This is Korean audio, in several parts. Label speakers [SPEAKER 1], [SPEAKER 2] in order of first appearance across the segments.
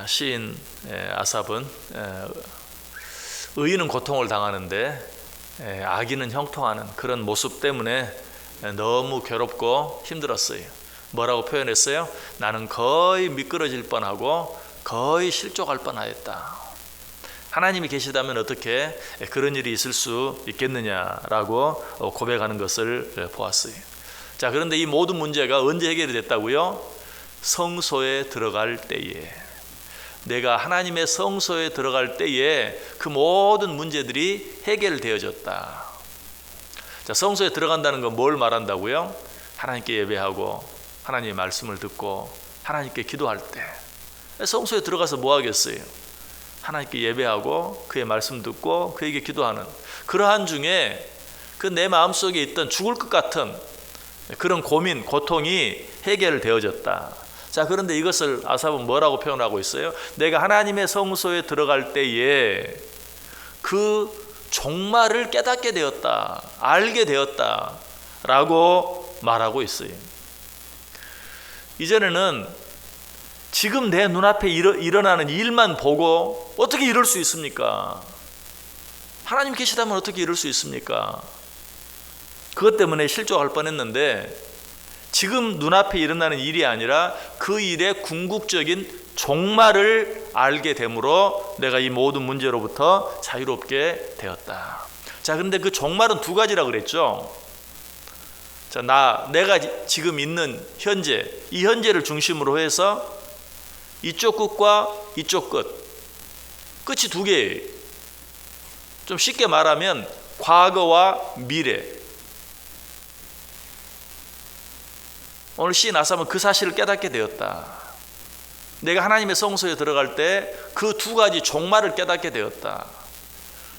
[SPEAKER 1] 시인 아삽은 의인은 고통을 당하는데 악인은 형통하는 그런 모습 때문에 너무 괴롭고 힘들었어요. 뭐라고 표현했어요? 나는 거의 미끄러질 뻔하고 거의 실족할 뻔하였다. 하나님이 계시다면 어떻게 그런 일이 있을 수 있겠느냐라고 고백하는 것을 보았어요. 자, 그런데 이 모든 문제가 언제 해결이 됐다고요? 성소에 들어갈 때에. 내가 하나님의 성소에 들어갈 때에 그 모든 문제들이 해결되어졌다. 자, 성소에 들어간다는 건 뭘 말한다고요? 하나님께 예배하고 하나님의 말씀을 듣고 하나님께 기도할 때. 성소에 들어가서 뭐 하겠어요? 하나님께 예배하고 그의 말씀 듣고 그에게 기도하는 그러한 중에 그 내 마음속에 있던 죽을 것 같은 그런 고민, 고통이 해결되어졌다. 자, 그런데 이것을 아삽은 뭐라고 표현하고 있어요? 내가 하나님의 성소에 들어갈 때에 그 종말을 깨닫게 되었다, 알게 되었다 라고 말하고 있어요. 이전에는 지금 내 눈앞에 일어나는 일만 보고 어떻게 이럴 수 있습니까? 하나님 계시다면 어떻게 이럴 수 있습니까? 그것 때문에 실족할 뻔했는데 지금 눈앞에 일어나는 일이 아니라 그 일의 궁극적인 종말을 알게 되므로 내가 이 모든 문제로부터 자유롭게 되었다. 자, 그런데 그 종말은 두 가지라고 그랬죠. 자, 내가 지금 있는 현재, 이 현재를 중심으로 해서 이쪽 끝과 이쪽 끝, 끝이 두 개예요. 좀 쉽게 말하면 과거와 미래. 오늘 시인 아삽은 그 사실을 깨닫게 되었다. 내가 하나님의 성소에 들어갈 때 그 두 가지 종말을 깨닫게 되었다.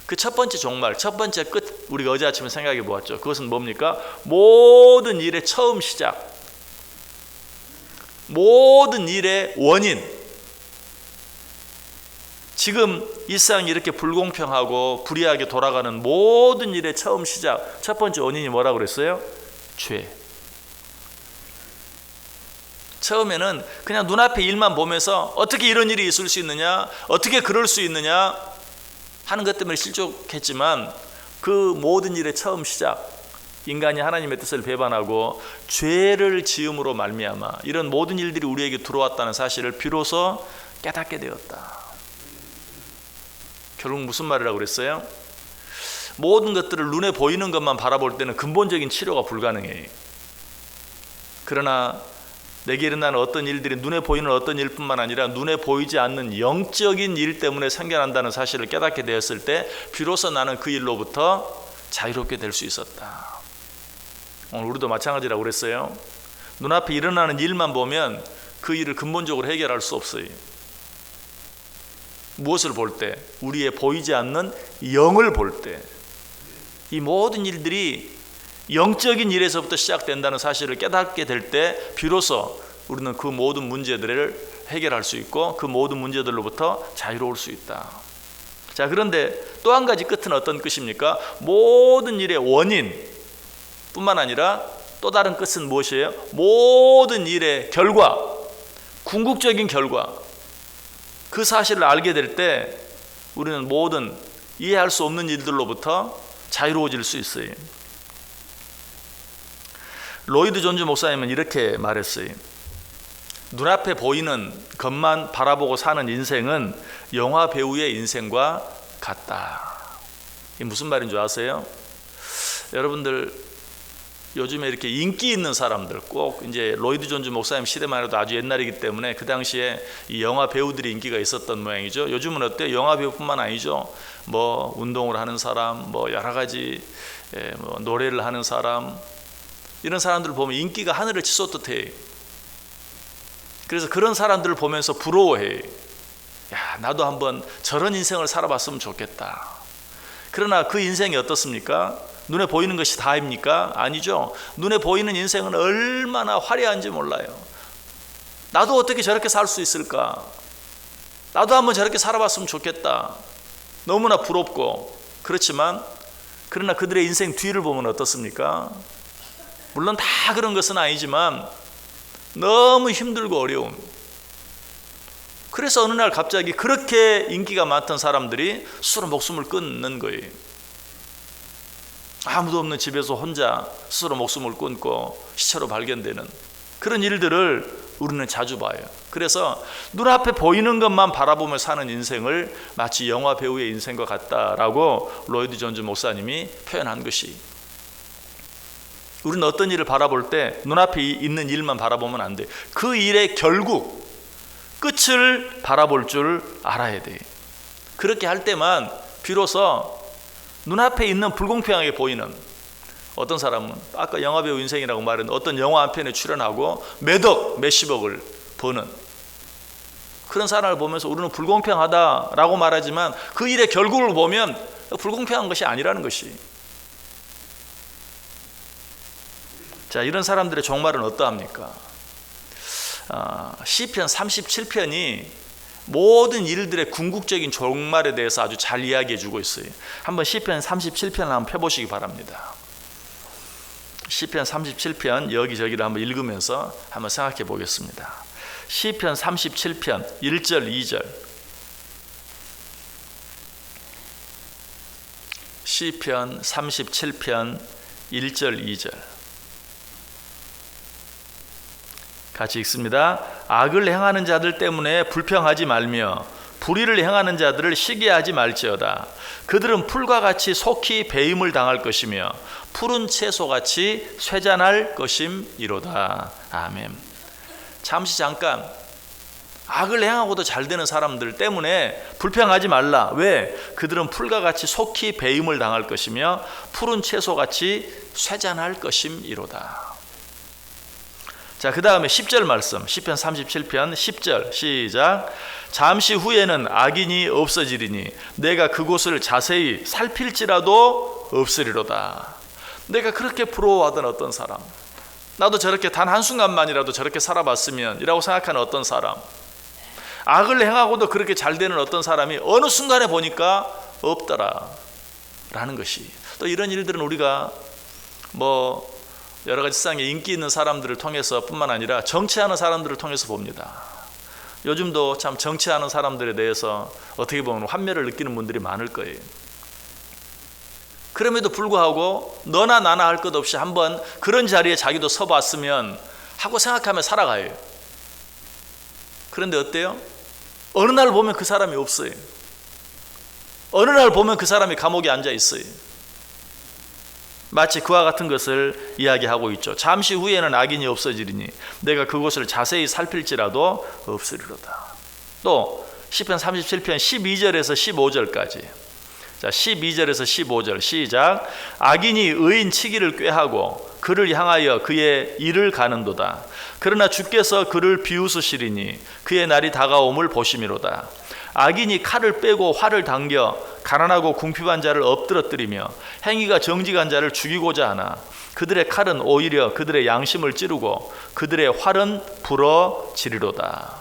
[SPEAKER 1] 그 첫 번째 종말, 첫 번째 끝, 우리가 어제 아침에 생각해 보았죠. 그것은 뭡니까? 모든 일의 처음 시작, 모든 일의 원인. 지금 이 세상이 이렇게 불공평하고 불의하게 돌아가는 모든 일의 처음 시작, 첫 번째 원인이 뭐라고 그랬어요? 죄. 처음에는 그냥 눈앞에 일만 보면서 어떻게 이런 일이 있을 수 있느냐, 어떻게 그럴 수 있느냐 하는 것 때문에 실족했지만 그 모든 일의 처음 시작, 인간이 하나님의 뜻을 배반하고 죄를 지음으로 말미암아 이런 모든 일들이 우리에게 들어왔다는 사실을 비로소 깨닫게 되었다. 결국 무슨 말이라고 그랬어요? 모든 것들을 눈에 보이는 것만 바라볼 때는 근본적인 치료가 불가능해요. 그러나 내게 일어나는 어떤 일들이 눈에 보이는 어떤 일뿐만 아니라 눈에 보이지 않는 영적인 일 때문에 생겨난다는 사실을 깨닫게 되었을 때 비로소 나는 그 일로부터 자유롭게 될 수 있었다. 오늘 우리도 마찬가지라고 그랬어요. 눈앞에 일어나는 일만 보면 그 일을 근본적으로 해결할 수 없어요. 무엇을 볼 때? 우리의 보이지 않는 영을 볼 때. 이 모든 일들이 영적인 일에서부터 시작된다는 사실을 깨닫게 될 때 비로소 우리는 그 모든 문제들을 해결할 수 있고 그 모든 문제들로부터 자유로울 수 있다. 자, 그런데 또 한 가지 끝은 어떤 끝입니까? 모든 일의 원인 뿐만 아니라 또 다른 끝은 무엇이에요? 모든 일의 결과, 궁극적인 결과, 그 사실을 알게 될 때 우리는 모든 이해할 수 없는 일들로부터 자유로워질 수 있어요. 로이드 존즈 목사님은 이렇게 말했어요. 눈앞에 보이는 것만 바라보고 사는 인생은 영화 배우의 인생과 같다. 이게 무슨 말인 줄 아세요? 여러분들 요즘에 이렇게 인기 있는 사람들, 꼭 이제 로이드 존즈 목사님 시대만 해도 아주 옛날이기 때문에 그 당시에 이 영화 배우들이 인기가 있었던 모양이죠. 요즘은 어때요? 영화 배우뿐만 아니죠. 뭐 운동을 하는 사람, 뭐 여러 가지 뭐 노래를 하는 사람, 이런 사람들을 보면 인기가 하늘을 치솟듯해. 그래서 그런 사람들을 보면서 부러워해. 야, 나도 한번 저런 인생을 살아봤으면 좋겠다. 그러나 그 인생이 어떻습니까? 눈에 보이는 것이 다입니까? 아니죠. 눈에 보이는 인생은 얼마나 화려한지 몰라요. 나도 어떻게 저렇게 살 수 있을까? 나도 한번 저렇게 살아봤으면 좋겠다. 너무나 부럽고. 그렇지만 그러나 그들의 인생 뒤를 보면 어떻습니까? 물론 다 그런 것은 아니지만 너무 힘들고 어려운, 그래서 어느 날 갑자기 그렇게 인기가 많던 사람들이 스스로 목숨을 끊는 거예요. 아무도 없는 집에서 혼자 스스로 목숨을 끊고 시체로 발견되는 그런 일들을 우리는 자주 봐요. 그래서 눈앞에 보이는 것만 바라보며 사는 인생을 마치 영화 배우의 인생과 같다라고 로이드 존즈 목사님이 표현한 것이, 우리는 어떤 일을 바라볼 때 눈앞에 있는 일만 바라보면 안 돼. 그 일의 결국 끝을 바라볼 줄 알아야 돼. 그렇게 할 때만 비로소 눈앞에 있는 불공평하게 보이는, 어떤 사람은 아까 영화배우 인생이라고 말한 어떤 영화 한 편에 출연하고 몇억 몇십억을 버는 그런 사람을 보면서 우리는 불공평하다라고 말하지만 그 일의 결국을 보면 불공평한 것이 아니라는 것이. 자, 이런 사람들의 종말은 어떠합니까? 시편 37편이 모든 일들의 궁극적인 종말에 대해서 아주 잘 이야기해 주고 있어요. 한번 시편 37편을 한번 펴보시기 바랍니다. 시편 37편 여기저기를 한번 읽으면서 한번 생각해 보겠습니다. 시편 37편 1절 2절. 시편 37편 1절 2절 같이 읽습니다. 악을 행하는 자들 때문에 불평하지 말며 불의를 행하는 자들을 시기하지 말지어다. 그들은 풀과 같이 속히 배임을 당할 것이며 푸른 채소같이 쇠잔할 것임이로다. 아멘. 잠깐 악을 행하고도 잘 되는 사람들 때문에 불평하지 말라. 왜? 그들은 풀과 같이 속히 배임을 당할 것이며 푸른 채소같이 쇠잔할 것임이로다. 자, 그 다음에 10절 말씀, 시편 37편 10절 시작. 잠시 후에는 악인이 없어지리니 내가 그곳을 자세히 살필지라도 없으리로다. 내가 그렇게 부러워하던 어떤 사람, 나도 저렇게 단 한순간만이라도 저렇게 살아봤으면 이라고 생각하는 어떤 사람, 악을 행하고도 그렇게 잘 되는 어떤 사람이 어느 순간에 보니까 없더라 라는 것이. 또 이런 일들은 우리가 여러 가지 세상에 인기 있는 사람들을 통해서 뿐만 아니라 정치하는 사람들을 통해서 봅니다. 요즘도 참 정치하는 사람들에 대해서 어떻게 보면 환멸을 느끼는 분들이 많을 거예요. 그럼에도 불구하고 너나 나나 할 것 없이 한번 그런 자리에 자기도 서봤으면 하고 생각하며 살아가요. 그런데 어때요? 어느 날 보면 그 사람이 없어요. 어느 날 보면 그 사람이 감옥에 앉아 있어요. 마치 그와 같은 것을 이야기하고 있죠. 잠시 후에는 악인이 없어지리니 내가 그곳을 자세히 살필지라도 없으리로다. 또 시편 37편 12절에서 15절까지. 자, 12절에서 15절 시작. 악인이 의인 치기를 꾀하고 그를 향하여 그의 일을 가는도다. 그러나 주께서 그를 비웃으시리니 그의 날이 다가옴을 보심이로다. 악인이 칼을 빼고 활을 당겨 가난하고 궁핍한 자를 엎드러뜨리며 행위가 정직한 자를 죽이고자 하나 그들의 칼은 오히려 그들의 양심을 찌르고 그들의 활은 부러지리로다.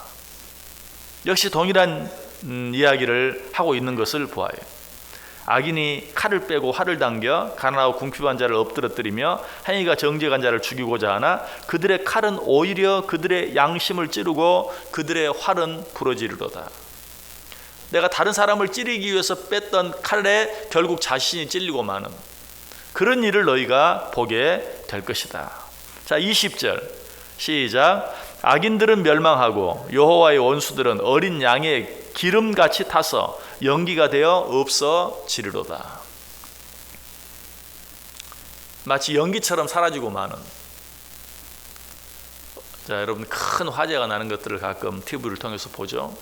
[SPEAKER 1] 역시 동일한 이야기를 하고 있는 것을 보아요. 악인이 칼을 빼고 활을 당겨 가난하고 궁핍한 자를 엎드러뜨리며 행위가 정직한 자를 죽이고자 하나 그들의 칼은 오히려 그들의 양심을 찌르고 그들의 활은 부러지리로다. 내가 다른 사람을 찌르기 위해서 뺐던 칼에 결국 자신이 찔리고 마는 그런 일을 너희가 보게 될 것이다. 자, 20절 시작. 악인들은 멸망하고 여호와의 원수들은 어린 양의 기름같이 타서 연기가 되어 없어지리로다. 마치 연기처럼 사라지고 마는. 자, 여러분 큰 화재가 나는 것들을 가끔 TV를 통해서 보죠.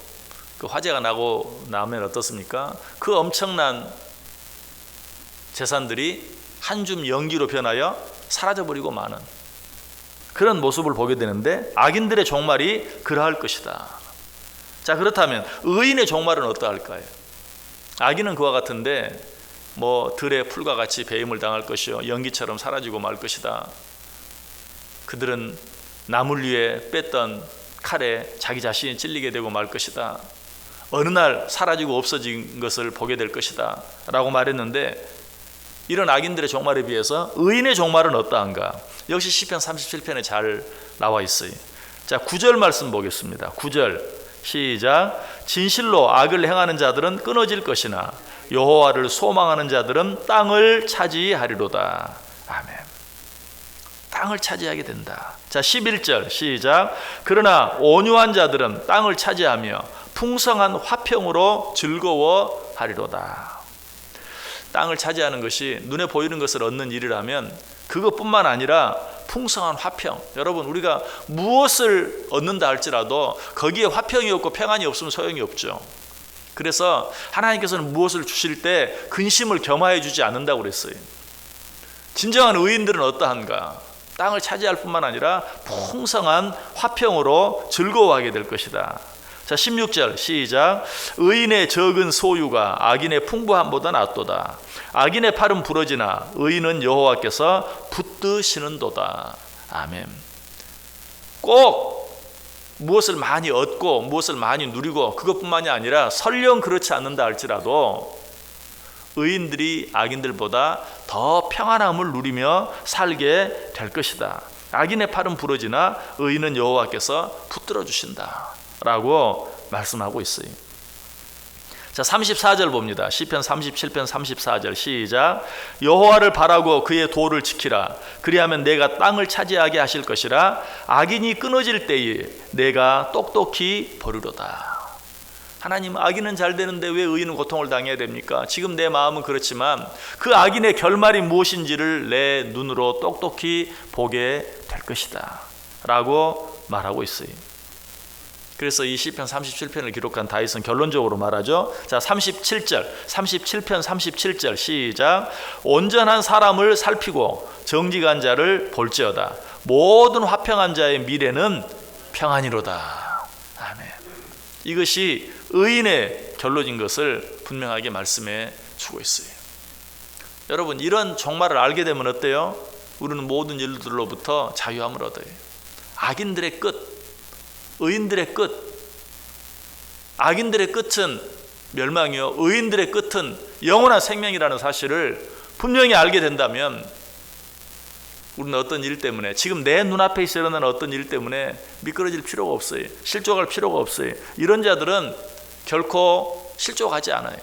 [SPEAKER 1] 그 화재가 나면 어떻습니까? 그 엄청난 재산들이 한 줌 연기로 변하여 사라져버리고 마는 그런 모습을 보게 되는데 악인들의 종말이 그러할 것이다. 자, 그렇다면 의인의 종말은 어떠할까요? 악인은 그와 같은데 들의 풀과 같이 배임을 당할 것이요 연기처럼 사라지고 말 것이다. 그들은 남을 위해 뺐던 칼에 자기 자신이 찔리게 되고 말 것이다. 어느 날 사라지고 없어진 것을 보게 될 것이다 라고 말했는데, 이런 악인들의 종말에 비해서 의인의 종말은 어떠한가? 역시 시편 37편에 잘 나와 있어요. 자, 9절 말씀 보겠습니다. 9절 시작. 진실로 악을 행하는 자들은 끊어질 것이나 여호와를 소망하는 자들은 땅을 차지하리로다. 아멘. 땅을 차지하게 된다. 자, 11절 시작. 그러나 온유한 자들은 땅을 차지하며 풍성한 화평으로 즐거워하리로다. 땅을 차지하는 것이 눈에 보이는 것을 얻는 일이라면 그것뿐만 아니라 풍성한 화평. 여러분, 우리가 무엇을 얻는다 할지라도 거기에 화평이 없고 평안이 없으면 소용이 없죠. 그래서 하나님께서는 무엇을 주실 때 근심을 겸하여 주지 않는다고 그랬어요. 진정한 의인들은 어떠한가? 땅을 차지할 뿐만 아니라 풍성한 화평으로 즐거워하게 될 것이다. 자, 16절 시작. 의인의 적은 소유가 악인의 풍부함보다 낫도다. 악인의 팔은 부러지나 의인은 여호와께서 붙드시는도다. 아멘. 꼭 무엇을 많이 얻고 무엇을 많이 누리고 그것뿐만이 아니라 설령 그렇지 않는다 할지라도 의인들이 악인들보다 더 평안함을 누리며 살게 될 것이다. 악인의 팔은 부러지나 의인은 여호와께서 붙들어 주신다 라고 말씀하고 있어요. 자, 34절 봅니다. 시편 37편 34절 시작. 여호와를 바라고 그의 도를 지키라. 그리하면 내가 땅을 차지하게 하실 것이라. 악인이 끊어질 때에 내가 똑똑히 버리로다. 하나님, 악인은 잘 되는데 왜 의인은 고통을 당해야 됩니까? 지금 내 마음은 그렇지만 그 악인의 결말이 무엇인지를 내 눈으로 똑똑히 보게 될 것이다 라고 말하고 있어요. 그래서 이 시편 37편을 기록한 다윗은 결론적으로 말하죠. 자, 37편 37절 시작. 온전한 사람을 살피고 정직한 자를 볼지어다. 모든 화평한 자의 미래는 평안이로다. 아멘. 이것이 의인의 결론인 것을 분명하게 말씀해 주고 있어요. 여러분, 이런 종말을 알게 되면 어때요? 우리는 모든 일들로부터 자유함을 얻어요. 악인들의 끝, 의인들의 끝, 악인들의 끝은 멸망이요 의인들의 끝은 영원한 생명이라는 사실을 분명히 알게 된다면 우리는 어떤 일 때문에, 지금 내 눈앞에 일어나는 어떤 일 때문에 미끄러질 필요가 없어요. 실족할 필요가 없어요. 이런 자들은 결코 실족하지 않아요.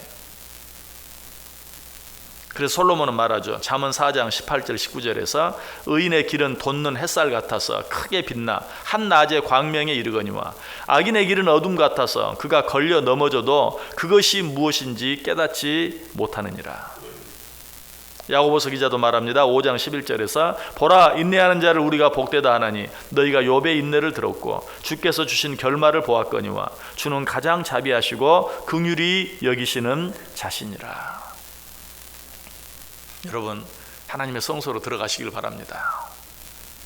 [SPEAKER 1] 그래서 솔로몬은 말하죠. 잠언 4장 18절 19절에서 의인의 길은 돋는 햇살 같아서 크게 빛나 한낮의 광명에 이르거니와 악인의 길은 어둠 같아서 그가 걸려 넘어져도 그것이 무엇인지 깨닫지 못하느니라. 야고보서 기자도 말합니다. 5장 11절에서 보라, 인내하는 자를 우리가 복되다 하나니 너희가 욥의 인내를 들었고 주께서 주신 결말을 보았거니와 주는 가장 자비하시고 긍휼히 여기시는 자신이라. 여러분, 하나님의 성소로 들어가시길 바랍니다.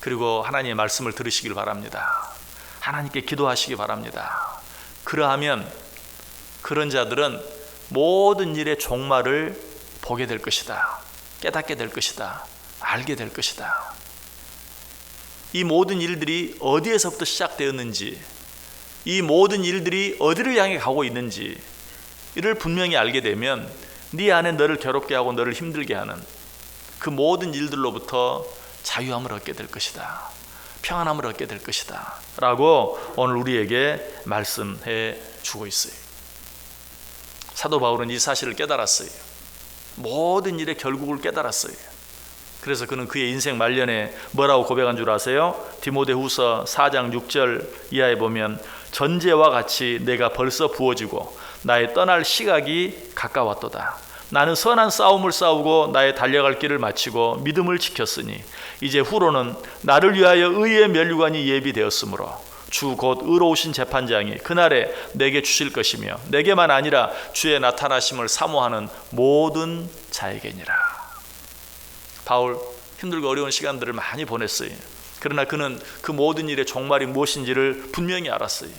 [SPEAKER 1] 그리고 하나님의 말씀을 들으시길 바랍니다. 하나님께 기도하시기 바랍니다. 그러하면 그런 자들은 모든 일의 종말을 보게 될 것이다. 깨닫게 될 것이다. 알게 될 것이다. 이 모든 일들이 어디에서부터 시작되었는지, 이 모든 일들이 어디를 향해 가고 있는지 이를 분명히 알게 되면 네 안에 너를 괴롭게 하고 너를 힘들게 하는 그 모든 일들로부터 자유함을 얻게 될 것이다. 평안함을 얻게 될 것이다 라고 오늘 우리에게 말씀해 주고 있어요. 사도 바울은 이 사실을 깨달았어요. 모든 일의 결국을 깨달았어요. 그래서 그는 그의 인생 말년에 뭐라고 고백한 줄 아세요? 디모데후서 4장 6절 이하에 보면 전제와 같이 내가 벌써 부어지고 나의 떠날 시각이 가까웠도다. 나는 선한 싸움을 싸우고 나의 달려갈 길을 마치고 믿음을 지켰으니 이제 후로는 나를 위하여 의의 면류관이 예비되었으므로 주 곧 의로우신 재판장이 그날에 내게 주실 것이며 내게만 아니라 주의 나타나심을 사모하는 모든 자에게니라. 바울 힘들고 어려운 시간들을 많이 보냈어요. 그러나 그는 그 모든 일의 종말이 무엇인지를 분명히 알았어요.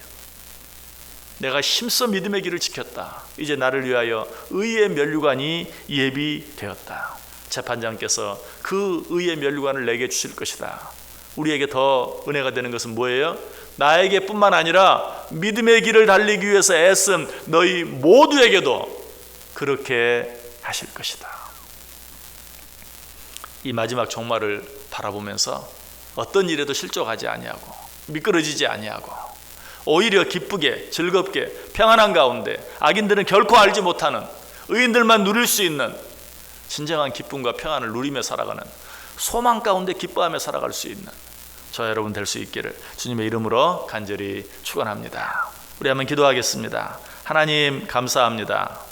[SPEAKER 1] 내가 힘써 믿음의 길을 지켰다. 이제 나를 위하여 의의 면류관이 예비되었다. 재판장께서 그 의의 면류관을 내게 주실 것이다. 우리에게 더 은혜가 되는 것은 뭐예요? 나에게 뿐만 아니라 믿음의 길을 달리기 위해서 애쓴 너희 모두에게도 그렇게 하실 것이다. 이 마지막 종말을 바라보면서 어떤 일에도 실족하지 아니하고 미끄러지지 아니하고 오히려 기쁘게 즐겁게 평안한 가운데 악인들은 결코 알지 못하는 의인들만 누릴 수 있는 진정한 기쁨과 평안을 누리며 살아가는 소망 가운데 기뻐하며 살아갈 수 있는 저 여러분 될 수 있기를 주님의 이름으로 간절히 축원합니다. 우리 한번 기도하겠습니다. 하나님 감사합니다.